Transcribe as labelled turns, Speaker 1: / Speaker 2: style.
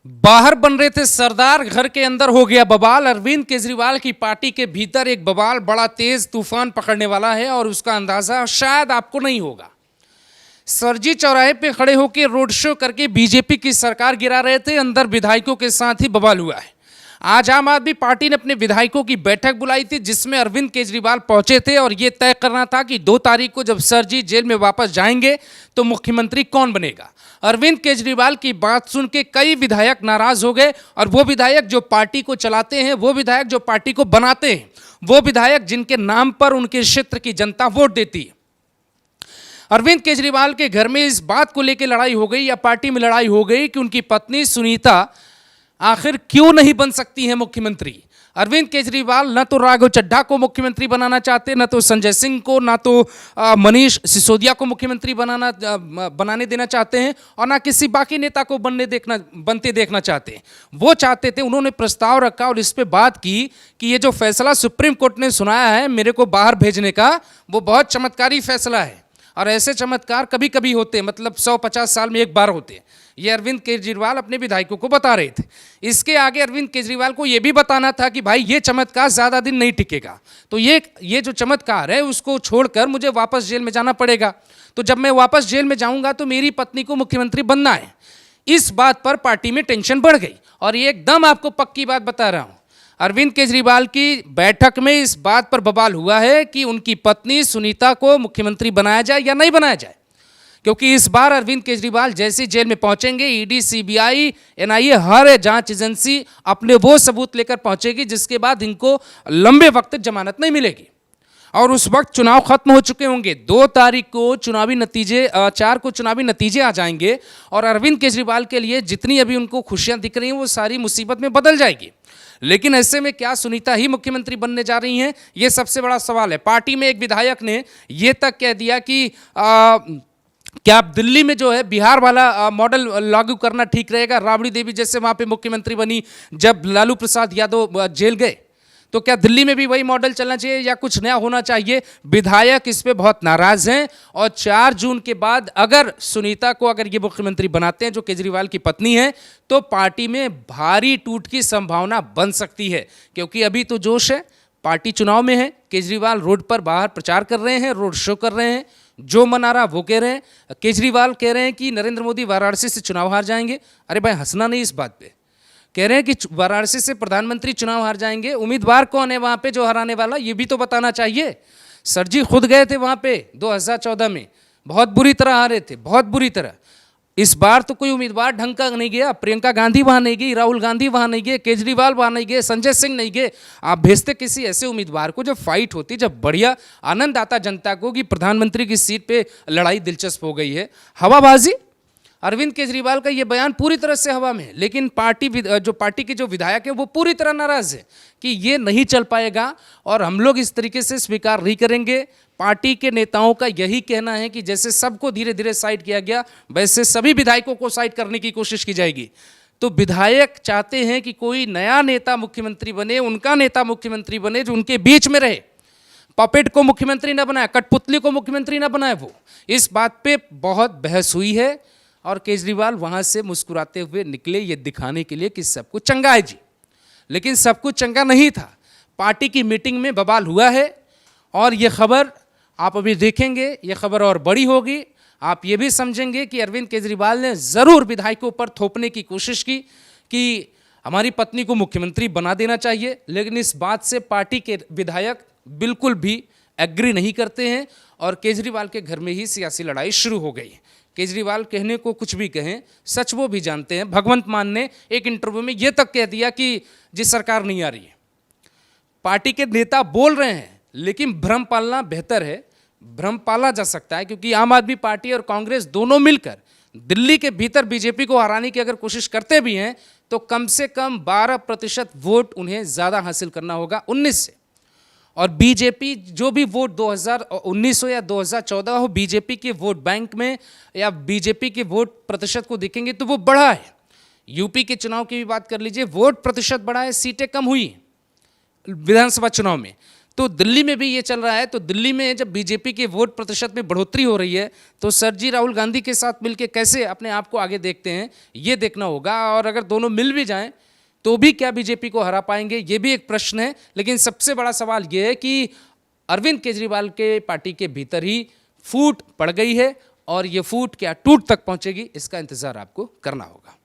Speaker 1: बाहर बन रहे थे सरदार, घर के अंदर हो गया बवाल। अरविंद केजरीवाल की पार्टी के भीतर एक बवाल बड़ा तेज तूफान पकड़ने वाला है और उसका अंदाजा शायद आपको नहीं होगा। सरजी चौराहे पे खड़े होकर रोड शो करके बीजेपी की सरकार गिरा रहे थे, अंदर विधायकों के साथ ही बवाल हुआ है। आज आम आदमी पार्टी ने अपने विधायकों की बैठक बुलाई थी जिसमें अरविंद केजरीवाल पहुंचे थे और यह तय करना था कि 2 तारीख को जब सरजी जेल में वापस जाएंगे तो मुख्यमंत्री कौन बनेगा। अरविंद केजरीवाल की बात सुन के कई विधायक नाराज हो गए और वो विधायक जो पार्टी को चलाते हैं, वो विधायक जो पार्टी को बनाते हैं, वो विधायक जिनके नाम पर उनके क्षेत्र की जनता वोट देती है। अरविंद केजरीवाल के घर में इस बात को लेकर लड़ाई हो गई या पार्टी में लड़ाई हो गई कि उनकी पत्नी सुनीता आखिर क्यों नहीं बन सकती है मुख्यमंत्री। अरविंद केजरीवाल न तो राघव चड्ढा को मुख्यमंत्री बनाना चाहते, न तो संजय सिंह को, न तो मनीष सिसोदिया को मुख्यमंत्री बनाने देना चाहते हैं और ना किसी बाकी नेता को बनते देखना चाहते हैं। वो चाहते थे, उन्होंने प्रस्ताव रखा और इस पे बात की कि ये जो फैसला सुप्रीम कोर्ट ने सुनाया है मेरे को बाहर भेजने का, वो बहुत चमत्कारी फैसला है और ऐसे चमत्कार कभी कभी होते हैं, मतलब 150 साल में एक बार होते हैं। ये अरविंद केजरीवाल अपने विधायकों को बता रहे थे। इसके आगे अरविंद केजरीवाल को ये भी बताना था कि भाई ये चमत्कार ज़्यादा दिन नहीं टिकेगा, तो ये जो चमत्कार है उसको छोड़कर मुझे वापस जेल में जाना पड़ेगा। तो जब मैं वापस जेल में जाऊंगा तो मेरी पत्नी को मुख्यमंत्री बनना है। इस बात पर पार्टी में टेंशन बढ़ गई और ये एकदम आपको पक्की बात बता रहा हूँ। अरविंद केजरीवाल की बैठक में इस बात पर बवाल हुआ है कि उनकी पत्नी सुनीता को मुख्यमंत्री बनाया जाए या नहीं बनाया जाए, क्योंकि इस बार अरविंद केजरीवाल जैसे जेल में पहुंचेंगे, ईडी, सीबीआई, एनआईए, हर जांच एजेंसी अपने वो सबूत लेकर पहुंचेगी जिसके बाद इनको लंबे वक्त तक जमानत नहीं मिलेगी और उस वक्त चुनाव खत्म हो चुके होंगे। 2 तारीख को चुनावी नतीजे, 4 को चुनावी नतीजे आ जाएंगे और अरविंद केजरीवाल के लिए जितनी अभी उनको खुशियां दिख रही हैं वो सारी मुसीबत में बदल जाएगी। लेकिन ऐसे में क्या सुनीता ही मुख्यमंत्री बनने जा रही हैं, ये सबसे बड़ा सवाल है। पार्टी में एक विधायक ने ये तक कह दिया कि क्या आप दिल्ली में जो है बिहार वाला मॉडल लागू करना ठीक रहेगा। राबड़ी देवी जैसे वहाँ पे मुख्यमंत्री बनी जब लालू प्रसाद यादव जेल गए, तो क्या दिल्ली में भी वही मॉडल चलना चाहिए या कुछ नया होना चाहिए। विधायक इस पे बहुत नाराज हैं और 4 जून के बाद अगर सुनीता को ये मुख्यमंत्री बनाते हैं जो केजरीवाल की पत्नी है, तो पार्टी में भारी टूट की संभावना बन सकती है, क्योंकि अभी तो जोश है, पार्टी चुनाव में है। केजरीवाल रोड पर बाहर प्रचार कर रहे हैं, रोड शो कर रहे हैं, जो मना रहा वो कह रहे हैं। केजरीवाल कह रहे हैं कि नरेंद्र मोदी वाराणसी से चुनाव हार जाएंगे। अरे भाई हंसना नहीं इस बात पे। कह रहे हैं कि वाराणसी से प्रधानमंत्री चुनाव हार जाएंगे। उम्मीदवार कौन है वहां पे जो हराने वाला, ये भी तो बताना चाहिए। सर जी खुद गए थे वहां पे 2014 में, बहुत बुरी तरह हारे थे, बहुत बुरी तरह। इस बार तो कोई उम्मीदवार ढंग का नहीं गया। प्रियंका गांधी वहां नहीं गई, राहुल गांधी वहां नहीं गए, केजरीवाल वहां नहीं गए, संजय सिंह नहीं गए। आप भेजते किसी ऐसे उम्मीदवार को जब फाइट होती, जब बढ़िया आनंद आता जनता को कि प्रधानमंत्री की सीट पे लड़ाई दिलचस्प हो गई है। हवाबाजी। अरविंद केजरीवाल का ये बयान पूरी तरह से हवा में है, लेकिन पार्टी के जो विधायक है वो पूरी तरह नाराज है कि ये नहीं चल पाएगा और हम लोग इस तरीके से स्वीकार नहीं करेंगे। पार्टी के नेताओं का यही कहना है कि जैसे सबको धीरे धीरे साइड किया गया, वैसे सभी विधायकों को साइड करने की कोशिश की जाएगी। तो विधायक चाहते हैं कि कोई नया नेता मुख्यमंत्री बने, उनका नेता मुख्यमंत्री बने जो उनके बीच में रहे, पपेट को मुख्यमंत्री न बनाए, कठपुतली को मुख्यमंत्री न बनाए। वो इस बात पे बहुत बहस हुई है और केजरीवाल वहां से मुस्कुराते हुए निकले ये दिखाने के लिए कि सब कुछ चंगा है जी। लेकिन सब कुछ चंगा नहीं था। पार्टी की मीटिंग में बवाल हुआ है और ये खबर आप अभी देखेंगे, ये खबर और बड़ी होगी। आप ये भी समझेंगे कि अरविंद केजरीवाल ने ज़रूर विधायकों पर थोपने की कोशिश की कि हमारी पत्नी को मुख्यमंत्री बना देना चाहिए, लेकिन इस बात से पार्टी के विधायक बिल्कुल भी एग्री नहीं करते हैं और केजरीवाल के घर में ही सियासी लड़ाई शुरू हो गई। केजरीवाल कहने को कुछ भी कहें, सच वो भी जानते हैं। भगवंत मान ने एक इंटरव्यू में ये तक कह दिया कि जी सरकार नहीं आ रही है। पार्टी के नेता बोल रहे हैं, लेकिन भ्रम पालना बेहतर है। भ्रम पाला जा सकता है क्योंकि आम आदमी पार्टी और कांग्रेस दोनों मिलकर दिल्ली के भीतर बीजेपी को हराने की अगर कोशिश करते भी हैं तो कम से कम 12% वोट उन्हें ज़्यादा हासिल करना होगा 19 से। और बीजेपी जो भी वोट 2019 हो या 2014 हो, बीजेपी के वोट बैंक में या बीजेपी के वोट प्रतिशत को देखेंगे तो वो बढ़ा है। यूपी के चुनाव की भी बात कर लीजिए, वोट प्रतिशत बढ़ा है, सीटें कम हुई विधानसभा चुनाव में। तो दिल्ली में भी ये चल रहा है। तो दिल्ली में जब बीजेपी के वोट प्रतिशत में बढ़ोतरी हो रही है तो सर जी राहुल गांधी के साथ मिलकर कैसे अपने आप को आगे देखते हैं, ये देखना होगा। और अगर दोनों मिल भी जाएं तो भी क्या बीजेपी को हरा पाएंगे, ये भी एक प्रश्न है। लेकिन सबसे बड़ा सवाल ये है कि अरविंद केजरीवाल के पार्टी के भीतर ही फूट पड़ गई है और ये फूट क्या टूट तक पहुंचेगी, इसका इंतजार आपको करना होगा।